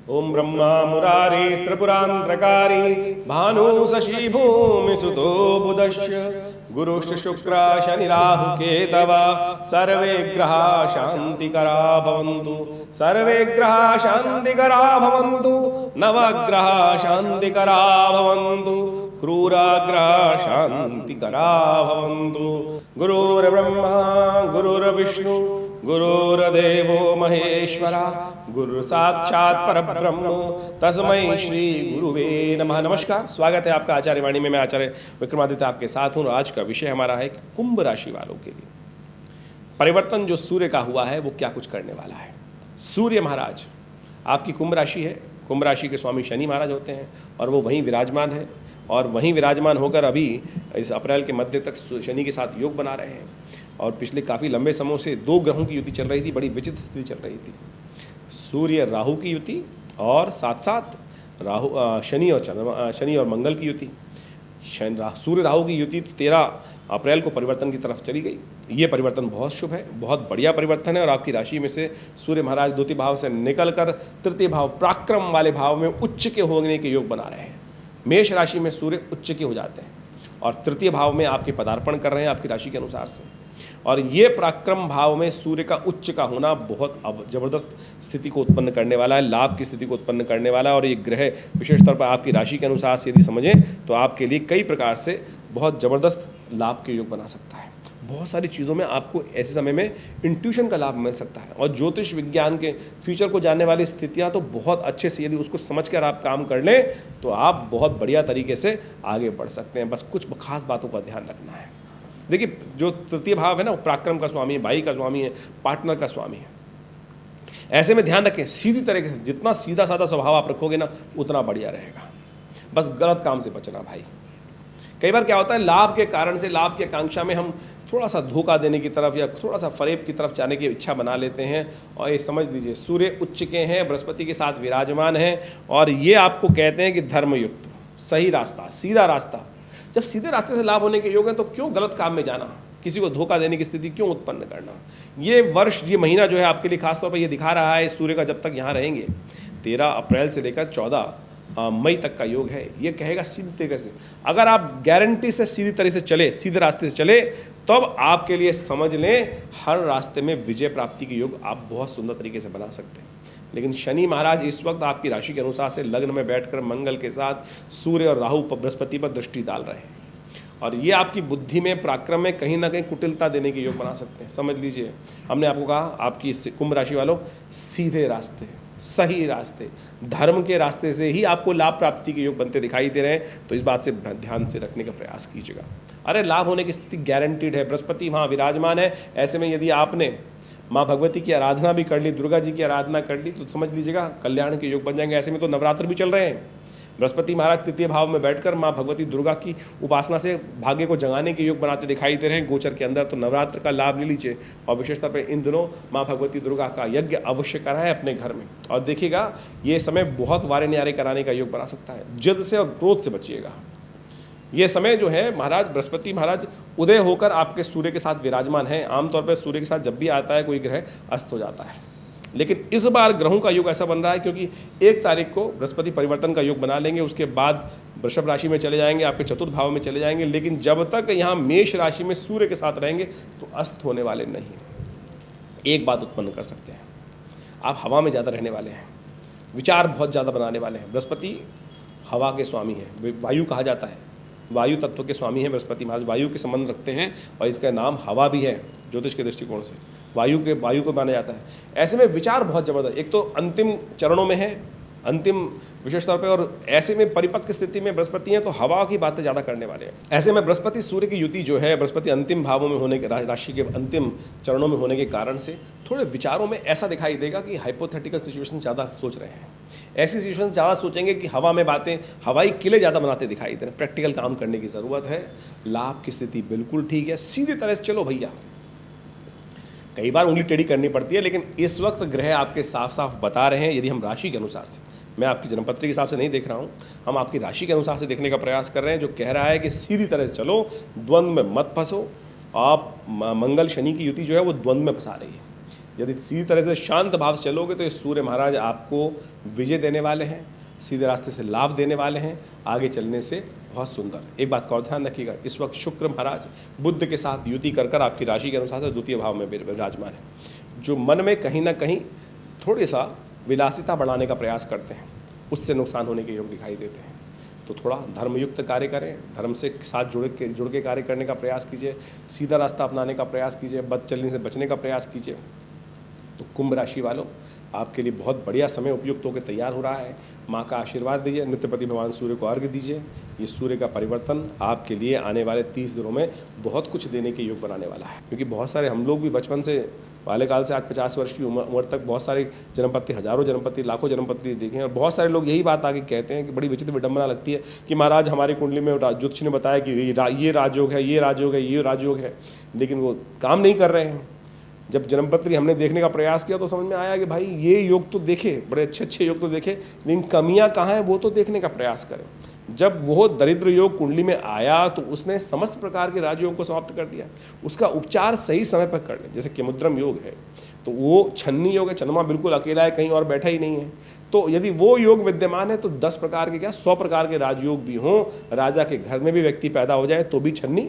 ओम ब्रह्मा मुरारी त्रिपुरांतकारी भानु शशि भूमि सुतो बुधश्च गुरुश्च शुक्र शनि राहु केतव सर्वे ग्रहा शांतिकरा भवन्तु सर्वे ग्रहा शांतिकरा भवन्तु नवग्रहा शांतिकरा भवन्तु क्रूराग्रहा शांतिकरा भवन्तु। गुरुर्ब्रह्मा गुरुर्विष्णु गुरुर्देवो महेश्वरा गुरु साक्षात् परब्रह्म तस्मै श्री गुरुवे नमः। नमस्कार, स्वागत है आपका आचार्य वाणी में। मैं आचार्य विक्रमादित्य आपके साथ हूँ। आज का विषय हमारा है कि कुंभ राशि वालों के लिए परिवर्तन जो सूर्य का हुआ है वो क्या कुछ करने वाला है। सूर्य महाराज आपकी कुंभ राशि है। कुंभ राशि के स्वामी शनि महाराज होते हैं और वो वहीं विराजमान है और वहीं विराजमान होकर अभी इस अप्रैल के मध्य तक शनि के साथ योग बना रहे हैं। और पिछले काफ़ी लंबे समय से दो ग्रहों की युति चल रही थी, बड़ी विचित्र स्थिति चल रही थी। सूर्य राहु की युति और साथ साथ शनि और मंगल की युति। सूर्य राहु की युति 13 अप्रैल को परिवर्तन की तरफ चली गई। ये परिवर्तन बहुत शुभ है, बहुत बढ़िया परिवर्तन है। और आपकी राशि में से सूर्य महाराज द्वितीय भाव से निकलकर तृतीय भाव पराक्रम वाले भाव में उच्च के होने के योग बना रहे हैं। मेष राशि में सूर्य उच्च के हो जाते हैं और तृतीय भाव में आपके पदार्पण कर रहे हैं आपकी राशि के अनुसार से। और ये पराक्रम भाव में सूर्य का उच्च का होना बहुत जबरदस्त स्थिति को उत्पन्न करने वाला है, लाभ की स्थिति को उत्पन्न करने वाला है। और ये ग्रह विशेष तौर पर आपकी राशि के अनुसार से यदि समझें तो आपके लिए कई प्रकार से बहुत जबरदस्त लाभ के योग बना सकता है। बहुत सारी चीज़ों में आपको ऐसे समय में इंट्यूशन का लाभ मिल सकता है। और ज्योतिष विज्ञान के फ्यूचर को जानने वाली स्थितियां तो बहुत अच्छे से यदि उसको समझकर आप काम कर लें तो आप बहुत बढ़िया तरीके से आगे बढ़ सकते हैं। बस कुछ खास बातों का ध्यान रखना है। देखिए, जो तृतीय भाव है ना, वो पराक्रम का स्वामी है, भाई का स्वामी है, पार्टनर का स्वामी है। ऐसे में ध्यान रखें, सीधी तरीके से जितना सीधा साधा स्वभाव आप रखोगे ना उतना बढ़िया रहेगा। बस गलत काम से बचना भाई। कई बार क्या होता है, लाभ के कारण से, लाभ की आकांक्षा में हम थोड़ा सा धोखा देने की तरफ या थोड़ा सा फरेब की तरफ जाने की इच्छा बना लेते हैं। और ये समझ लीजिए, सूर्य उच्च के हैं, बृहस्पति के साथ विराजमान हैं और ये आपको कहते हैं कि धर्मयुक्त, सही रास्ता, सीधा रास्ता। जब सीधे रास्ते से लाभ होने के योग है तो क्यों गलत काम में जाना, किसी को धोखा देने की स्थिति क्यों उत्पन्न करना। ये वर्ष, ये महीना जो है आपके लिए खासतौर पर ये दिखा रहा है, सूर्य का जब तक यहाँ रहेंगे 13 अप्रैल से लेकर 14 मई तक का योग है। ये कहेगा सीधी तरीके से, अगर आप गारंटी से सीधी तरह से चले, सीधे रास्ते से चले, तब आपके लिए समझ लें हर रास्ते में विजय प्राप्ति के योग आप बहुत सुंदर तरीके से बना सकते हैं। लेकिन शनि महाराज इस वक्त आपकी राशि के अनुसार से लग्न में बैठकर मंगल के साथ सूर्य और राहु बृहस्पति पर दृष्टि डाल रहे हैं और ये आपकी बुद्धि में, पराक्रम में कहीं ना कहीं कुटिलता देने के योग बना सकते हैं। समझ लीजिए, हमने आपको कहा आपकी कुंभ राशि वालों, सीधे रास्ते, सही रास्ते, धर्म के रास्ते से ही आपको लाभ प्राप्ति के योग बनते दिखाई दे रहे हैं। तो इस बात से ध्यान से रखने का प्रयास कीजिएगा। अरे लाभ होने की स्थिति गारंटीड है, बृहस्पति वहाँ विराजमान है। ऐसे में यदि आपने माँ भगवती की आराधना भी कर ली, दुर्गा जी की आराधना कर ली, तो समझ लीजिएगा कल्याण के योग बन जाएंगे। ऐसे में तो नवरात्र भी चल रहे हैं। बृहस्पति महाराज तृतीय भाव में बैठकर माँ भगवती दुर्गा की उपासना से भाग्य को जगाने के योग बनाते दिखाई दे रहे हैं गोचर के अंदर। तो नवरात्र का लाभ ले लीजिए और विशेषतौर पर इन दिनों माँ भगवती दुर्गा का यज्ञ अवश्य कराएं अपने घर में। और देखिएगा, ये समय बहुत वारे न्यारे कराने का योग बना सकता है। जिद से और क्रोध से बचिएगा। ये समय जो है महाराज, बृहस्पति महाराज उदय होकर आपके सूर्य के साथ विराजमान है। आमतौर पर सूर्य के साथ जब भी आता है कोई ग्रह अस्त हो जाता है, लेकिन इस बार ग्रहों का योग ऐसा बन रहा है क्योंकि 1 तारीख को बृहस्पति परिवर्तन का योग बना लेंगे, उसके बाद वृषभ राशि में चले जाएंगे, आपके चतुर्थ भाव में चले जाएंगे। लेकिन जब तक यहाँ मेष राशि में सूर्य के साथ रहेंगे तो अस्त होने वाले नहीं। एक बात उत्पन्न कर सकते हैं, आप हवा में ज़्यादा रहने वाले हैं, विचार बहुत ज़्यादा बनाने वाले हैं। बृहस्पति हवा के स्वामी है, वायु कहा जाता है, वायु तत्व के स्वामी है बृहस्पति महाराज, वायु के संबंध रखते हैं और इसका नाम हवा भी है ज्योतिष के दृष्टिकोण से। वायु को माना जाता है। ऐसे में विचार बहुत जबरदस्त, एक तो अंतिम चरणों में है, अंतिम विशेष तौर पे, और ऐसे में परिपक्व स्थिति में बृहस्पति हैं तो हवा की बातें ज़्यादा करने वाले हैं। ऐसे में बृहस्पति सूर्य की युति जो है, बृहस्पति अंतिम भावों में होने के, राशि के अंतिम चरणों में होने के कारण से थोड़े विचारों में ऐसा दिखाई देगा कि हाइपोथेटिकल सिचुएशन ज़्यादा सोच रहे हैं। ऐसी सिचुएशन ज़्यादा सोचेंगे कि हवा में बातें, हवाई किले ज़्यादा बनाते दिखाई दे रहे हैं। प्रैक्टिकल काम करने की ज़रूरत है। लाभ की स्थिति बिल्कुल ठीक है, सीधी तरह से चलो भैया। कई बार उंगली टेढ़ी करनी पड़ती है, लेकिन इस वक्त ग्रह आपके साफ साफ बता रहे हैं, यदि हम राशि के अनुसार से, मैं आपकी जन्मपत्री के हिसाब से नहीं देख रहा हूँ, हम आपकी राशि के अनुसार से देखने का प्रयास कर रहे हैं, जो कह रहा है कि सीधी तरह से चलो, द्वंद्व में मत फंसो। आप मंगल शनि की युति जो है वो द्वंद्व में फंसा रही है। यदि सीधी तरह से शांत भाव से चलोगे तो ये सूर्य महाराज आपको विजय देने वाले हैं, सीधे रास्ते से लाभ देने वाले हैं, आगे चलने से बहुत सुंदर। एक बात का और ध्यान रखिएगा, इस वक्त शुक्र महाराज बुध के साथ युति कर कर आपकी राशि के अनुसार से द्वितीय भाव में विराजमान है, जो मन में कहीं ना कहीं थोड़ी सा विलासिता बढ़ाने का प्रयास करते हैं, उससे नुकसान होने के योग दिखाई देते हैं। तो थोड़ा धर्मयुक्त कार्य करें, धर्म से साथ जुड़ के कार्य करने का प्रयास कीजिए, सीधा रास्ता अपनाने का प्रयास कीजिए, बद चलने से बचने का प्रयास कीजिए। तो कुंभ राशि वालों, आपके लिए बहुत बढ़िया समय उपयुक्त होकर तैयार हो रहा है। माँ का आशीर्वाद दीजिए, नित्यपति भगवान सूर्य को अर्घ्य दीजिए। ये सूर्य का परिवर्तन आपके लिए आने वाले 30 दिनों में बहुत कुछ देने के योग बनाने वाला है, क्योंकि बहुत सारे हम लोग भी बचपन से बाल्यकाल से आज 50 वर्ष की उम्र तक बहुत सारे जन्मपत्ति, हजारों जन्मपत्ति, लाखों जन्मपत्ति देखे हैं, और बहुत सारे लोग यही बात आगे कहते हैं कि बड़ी विचित्र विडंबना लगती है कि महाराज हमारी कुंडली में ज्योतिष ने बताया कि ये राजयोग है, ये राजयोग है, ये राजयोग है, लेकिन वो काम नहीं कर रहे हैं। जब जन्मपत्री हमने देखने का प्रयास किया तो समझ में आया कि भाई ये योग तो देखे, बड़े अच्छे अच्छे योग तो देखे, लेकिन कमियां कहाँ हैं वो तो देखने का प्रयास करें। जब वो दरिद्र योग कुंडली में आया तो उसने समस्त प्रकार के राजयोग को समाप्त कर दिया। उसका उपचार सही समय पर कर लें। जैसे केमुद्रम योग है तो वो छन्नी योग है, चंद्रमा बिल्कुल अकेला है, कहीं और बैठा ही नहीं है। तो यदि वो योग विद्यमान है तो 10 प्रकार के 100 प्रकार के राजयोग भी हों, राजा के घर में भी व्यक्ति पैदा हो जाए तो भी छन्नी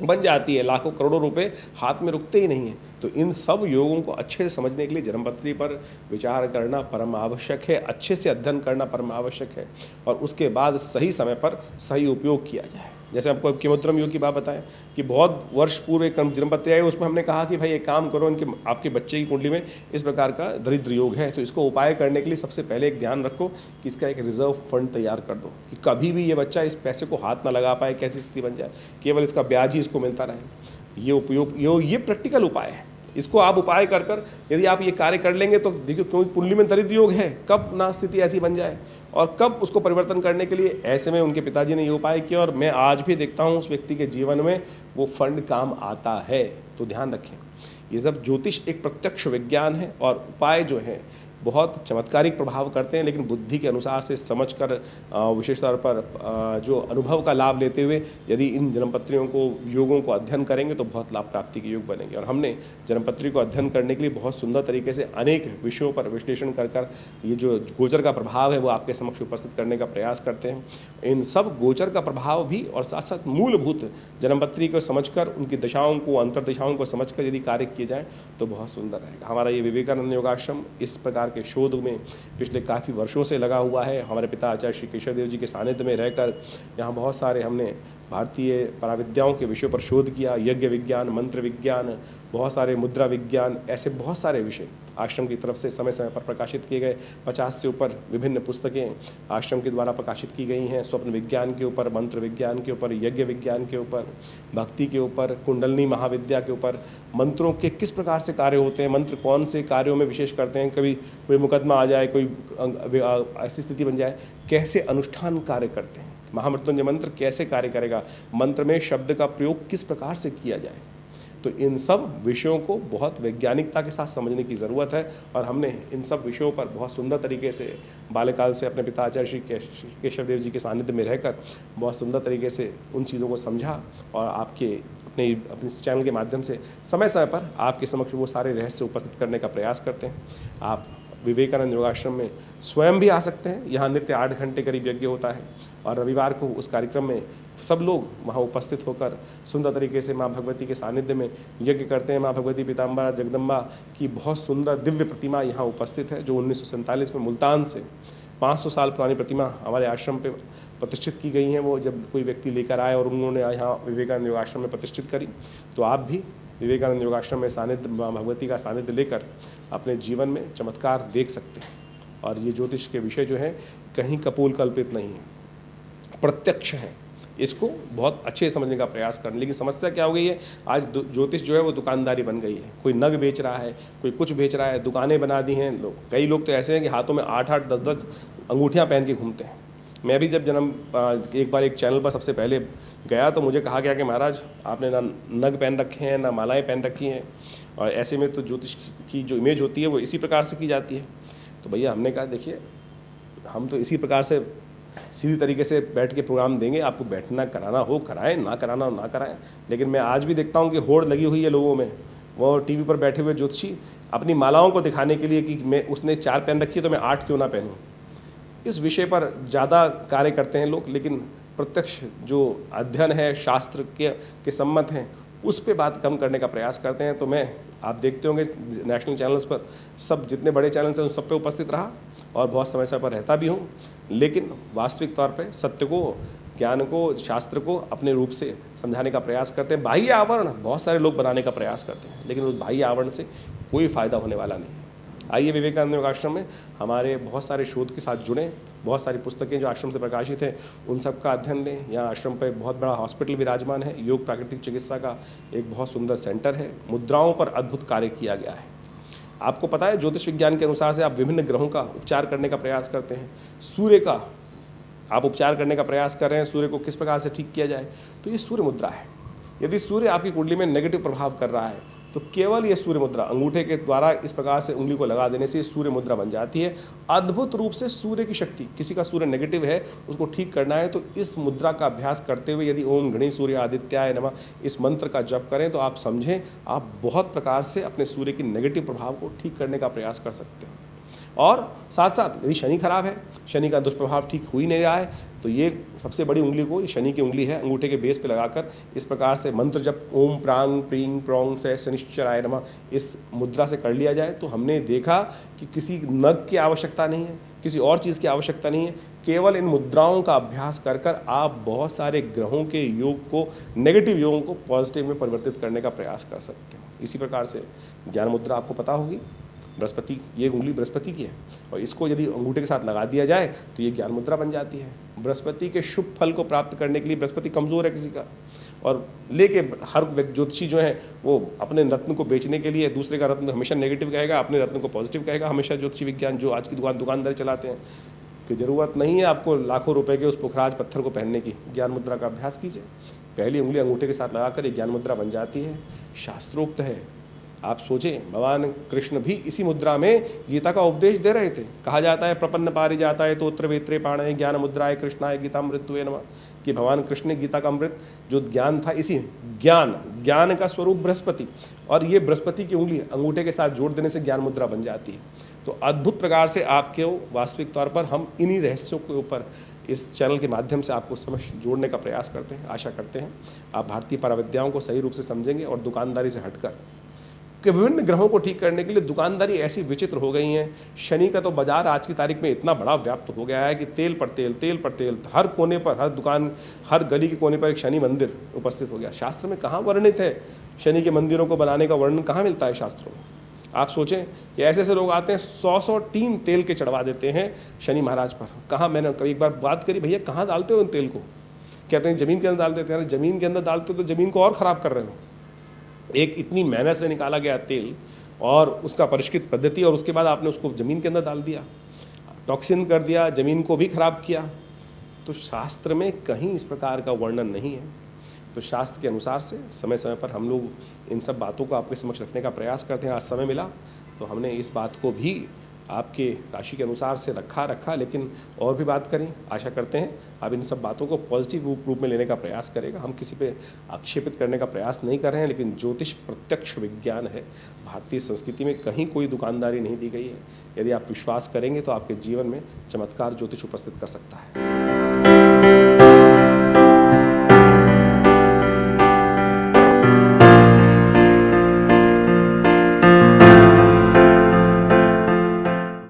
बन जाती है, लाखों करोड़ों रुपए हाथ में रुकते ही नहीं हैं। तो इन सब योगों को अच्छे से समझने के लिए जन्मपत्री पर विचार करना परम आवश्यक है, अच्छे से अध्ययन करना परम आवश्यक है, और उसके बाद सही समय पर सही उपयोग किया जाए। जैसे आपको केमुद्रम योग की बात बताएं कि बहुत वर्ष पूर्व एक जन्मपत्री आई, उसमें हमने कहा कि भाई एक काम करो, इनके आपके बच्चे की कुंडली में इस प्रकार का दरिद्र योग है, तो इसको उपाय करने के लिए सबसे पहले एक ध्यान रखो कि इसका एक रिजर्व फंड तैयार कर दो कि कभी भी ये बच्चा इस पैसे को हाथ ना लगा पाए, कैसी स्थिति बन जाए, केवल इसका ब्याज ही इसको मिलता रहे। ये प्रैक्टिकल उपाय है। इसको आप उपाय कर कर यदि आप ये कार्य कर लेंगे तो देखिए, क्योंकि कुंडली में दरिद्र योग है, कब ना स्थिति ऐसी बन जाए और कब उसको परिवर्तन करने के लिए। ऐसे में उनके पिताजी ने ये उपाय किया और मैं आज भी देखता हूँ उस व्यक्ति के जीवन में वो फंड काम आता है। तो ध्यान रखें, ये सब ज्योतिष एक प्रत्यक्ष विज्ञान है और उपाय जो है बहुत चमत्कारिक प्रभाव करते हैं, लेकिन बुद्धि के अनुसार से समझकर विशेष तौर पर जो अनुभव का लाभ लेते हुए यदि इन जन्मपत्रियों को योगों को अध्ययन करेंगे तो बहुत लाभ प्राप्ति के योग बनेंगे। और हमने जन्मपत्री को अध्ययन करने के लिए बहुत सुंदर तरीके से अनेक विषयों पर विश्लेषण कर ये जो गोचर का प्रभाव है वो आपके समक्ष उपस्थित करने का प्रयास करते हैं। इन सब गोचर का प्रभाव भी और साथ साथ मूलभूत जन्मपत्री को समझकर, उनकी दशाओं को, अंतर्दशाओं को समझकर यदि कार्य किए जाएँ तो बहुत सुंदर रहेगा। हमारा ये विवेकानंद योगाश्रम इस प्रकार के शोध में पिछले काफ़ी वर्षों से लगा हुआ है। हमारे पिता आचार्य श्री केशव देव जी के सानिध्य में रहकर यहाँ बहुत सारे हमने भारतीय पराविद्याओं के विषयों पर शोध किया, यज्ञ विज्ञान, मंत्र विज्ञान, बहुत सारे मुद्रा विज्ञान, ऐसे बहुत सारे विषय आश्रम की तरफ से समय समय पर प्रकाशित किए गए। 50 से ऊपर विभिन्न पुस्तकें आश्रम के द्वारा प्रकाशित की गई हैं, स्वप्न विज्ञान के ऊपर, मंत्र विज्ञान के ऊपर, यज्ञ विज्ञान के ऊपर, भक्ति के ऊपर, कुंडलनी महाविद्या के ऊपर, मंत्रों के किस प्रकार से कार्य होते हैं, मंत्र कौन से कार्यों में विशेष करते हैं, कभी कोई मुकदमा आ जाए, कोई ऐसी स्थिति बन जाए, कैसे अनुष्ठान कार्य करते हैं, महामृत्युंजय मंत्र कैसे कार्य करेगा, मंत्र में शब्द का प्रयोग किस प्रकार से किया जाए। तो इन सब विषयों को बहुत वैज्ञानिकता के साथ समझने की ज़रूरत है और हमने इन सब विषयों पर बहुत सुंदर तरीके से बाल्यकाल से अपने पिता आचार्य श्री केशव देव जी के सानिध्य में रहकर बहुत सुंदर तरीके से उन चीज़ों को समझा और अपने इस चैनल के माध्यम से समय समय पर आपके समक्ष वो सारे रहस्य उपस्थित करने का प्रयास करते हैं। आप विवेकानंद योगाश्रम में स्वयं भी आ सकते हैं। यहाँ नित्य 8 घंटे करीब यज्ञ होता है और रविवार को उस कार्यक्रम में सब लोग वहाँ उपस्थित होकर सुंदर तरीके से माँ भगवती के सानिध्य में यज्ञ करते हैं। माँ भगवती पीताम्बरा जगदम्बा की बहुत सुंदर दिव्य प्रतिमा यहाँ उपस्थित है, जो 1947 में मुल्तान से 500 साल पुरानी प्रतिमा हमारे आश्रम पे प्रतिष्ठित की गई हैं। वो जब कोई व्यक्ति लेकर आए और उन्होंने यहाँ विवेकानंद योगाश्रम में प्रतिष्ठित करी, तो आप भी विवेकानंद योगाश्रम में सानिध्य, माँ भगवती का सानिध्य लेकर अपने जीवन में चमत्कार देख सकते हैं। और ये ज्योतिष के विषय जो है कहीं कपोल कल्पित नहीं है, प्रत्यक्ष है। इसको बहुत अच्छे से समझने का प्रयास करना। लेकिन समस्या क्या हो गई है, आज ज्योतिष जो है वो दुकानदारी बन गई है। कोई नग बेच रहा है, कोई कुछ बेच रहा है, दुकानें बना दी हैं लोग। कई लोग तो ऐसे हैं कि हाथों में 8-8, 10-10 अंगूठियाँ पहन के घूमते हैं। मैं भी जब एक बार एक चैनल पर सबसे पहले गया तो मुझे कहा गया कि महाराज आपने ना नग पहन रखे हैं, ना मालाएँ पहन रखी हैं, और ऐसे में तो ज्योतिष की जो इमेज होती है वो इसी प्रकार से की जाती है। तो भैया हमने कहा देखिए, हम तो इसी प्रकार से सीधी तरीके से बैठ के प्रोग्राम देंगे, आपको बैठना कराना हो कराएं, ना कराना हो ना कराएं। लेकिन मैं आज भी देखता हूं कि होड़ लगी हुई है लोगों में वो टीवी पर बैठे हुए ज्योतिषी अपनी मालाओं को दिखाने के लिए कि मैं उसने 4 पहन रखी है तो मैं 8 क्यों ना पहनूं, इस विषय पर ज़्यादा कार्य करते हैं लोग। लेकिन प्रत्यक्ष जो अध्ययन है, शास्त्र के सम्मत हैं, उस पे बात कम करने का प्रयास करते हैं। तो मैं, आप देखते होंगे नेशनल चैनल्स पर, सब जितने बड़े चैनल्स हैं उन सब पे उपस्थित रहा और बहुत समय पर रहता भी हूँ। लेकिन वास्तविक तौर पे सत्य को, ज्ञान को, शास्त्र को अपने रूप से समझाने का प्रयास करते हैं। बाह्य आवरण बहुत सारे लोग बनाने का प्रयास करते हैं, लेकिन उस बाह्य आवरण से कोई फ़ायदा होने वाला नहीं है। आइए विवेकानंद योग आश्रम में हमारे बहुत सारे शोध के साथ जुड़ें, बहुत सारी पुस्तकें जो आश्रम से प्रकाशित हैं उन सब का अध्ययन लें। यहाँ आश्रम पर बहुत बड़ा हॉस्पिटल विराजमान है, योग प्राकृतिक चिकित्सा का एक बहुत सुंदर सेंटर है, मुद्राओं पर अद्भुत कार्य किया गया है। आपको पता है ज्योतिष विज्ञान के अनुसार से आप विभिन्न ग्रहों का उपचार करने का प्रयास करते हैं। सूर्य का आप उपचार करने का प्रयास कर रहे हैं, सूर्य को किस प्रकार से ठीक किया जाए, तो ये सूर्य मुद्रा है। यदि सूर्य आपकी कुंडली में नेगेटिव प्रभाव कर रहा है तो केवल ये सूर्य मुद्रा अंगूठे के द्वारा इस प्रकार से उंगली को लगा देने से सूर्य मुद्रा बन जाती है। अद्भुत रूप से सूर्य की शक्ति, किसी का सूर्य नेगेटिव है उसको ठीक करना है तो इस मुद्रा का अभ्यास करते हुए यदि ओम गणे सूर्य आदित्याय नमः इस मंत्र का जप करें तो आप समझें आप बहुत प्रकार से अपने सूर्य की नेगेटिव प्रभाव को ठीक करने का प्रयास कर सकते हैं। और साथ साथ यदि शनि खराब है, शनि का दुष्प्रभाव ठीक हो ही नहीं रहा है, तो ये सबसे बड़ी उंगली को, ये शनि की उंगली है, अंगूठे के बेस पे लगाकर इस प्रकार से मंत्र जप ओम प्रांग प्रींग प्रोंग से शनिश्चराय नमः इस मुद्रा से कर लिया जाए तो हमने देखा कि किसी नग की आवश्यकता नहीं है, किसी और चीज़ की आवश्यकता नहीं है। केवल इन मुद्राओं का अभ्यास कर कर आप बहुत सारे ग्रहों के योग को, नेगेटिव योगों को पॉजिटिव में परिवर्तित करने का प्रयास कर सकते हैं। इसी प्रकार से ज्ञान मुद्रा आपको पता होगी, बृहस्पति, ये उंगली बृहस्पति की है और इसको यदि अंगूठे के साथ लगा दिया जाए तो ये ज्ञान मुद्रा बन जाती है। बृहस्पति के शुभ फल को प्राप्त करने के लिए, बृहस्पति कमज़ोर है किसी का और लेके हर ज्योतिषी जो है वो अपने रत्न को बेचने के लिए दूसरे का रत्न हमेशा नेगेटिव कहेगा, अपने रत्न को पॉजिटिव कहेगा। हमेशा ज्योतिषी विज्ञान जो आज की दुकानदारी चलाते हैं कि ज़रूरत नहीं है आपको लाखों रुपए के उस पुखराज पत्थर को पहनने की, ज्ञान मुद्रा का अभ्यास कीजिए। पहली उंगली अंगूठे के साथ लगाकर ये ज्ञान मुद्रा बन जाती है, शास्त्रोक्त है। आप सोचें भगवान कृष्ण भी इसी मुद्रा में गीता का उपदेश दे रहे थे। कहा जाता है प्रपन्न पारिजाताय तोत्र वेत्रे पाणय ज्ञान मुद्राय कृष्णाय गीतामृतवे नमः, कि भगवान कृष्ण ने गीता का अमृत जो ज्ञान था, इसी ज्ञान का स्वरूप बृहस्पति, और ये बृहस्पति की उंगली अंगूठे के साथ जोड़ देने से ज्ञान मुद्रा बन जाती है। तो अद्भुत प्रकार से आपके वास्तविक तौर पर हम इन्हीं रहस्यों के ऊपर इस चैनल के माध्यम से आपको समझ जोड़ने का प्रयास करते हैं। आशा करते हैं आप भारतीय पराविद्याओं को सही रूप से समझेंगे और दुकानदारी से हटकर कि विभिन्न ग्रहों को ठीक करने के लिए दुकानदारी ऐसी विचित्र हो गई है। शनि का तो बाजार आज की तारीख में इतना बड़ा व्याप्त हो गया है कि तेल पर तेल, हर कोने पर, हर दुकान, हर गली के कोने पर एक शनि मंदिर उपस्थित हो गया। शास्त्र में कहाँ वर्णित है शनि के मंदिरों को बनाने का वर्णन कहाँ मिलता है शास्त्रों में? आप सोचें कि ऐसे ऐसे लोग आते हैं 100 टीन तेल के चढ़वा देते हैं शनि महाराज पर। कहाँ, मैंने कभी एक बार बात करी, भैया कहाँ डालते हो उन तेल को? कहते हैं ज़मीन के अंदर डाल देते हैं। ज़मीन के अंदर डालते हो तो ज़मीन को और ख़राब कर रहे हो। एक इतनी मेहनत से निकाला गया तेल और उसका परिष्कृत पद्धति, और उसके बाद आपने उसको ज़मीन के अंदर डाल दिया, टॉक्सिन कर दिया, ज़मीन को भी खराब किया। तो शास्त्र में कहीं इस प्रकार का वर्णन नहीं है। तो शास्त्र के अनुसार से समय समय पर हम लोग इन सब बातों को आपके समक्ष रखने का प्रयास करते हैं। आज समय मिला तो हमने इस बात को भी आपके राशि के अनुसार से रखा, लेकिन और भी बात करें। आशा करते हैं आप इन सब बातों को पॉजिटिव रूप में लेने का प्रयास करेगा। हम किसी पे आक्षेपित करने का प्रयास नहीं कर रहे हैं, लेकिन ज्योतिष प्रत्यक्ष विज्ञान है। भारतीय संस्कृति में कहीं कोई दुकानदारी नहीं दी गई है। यदि आप विश्वास करेंगे तो आपके जीवन में चमत्कार ज्योतिष उपस्थित कर सकता है।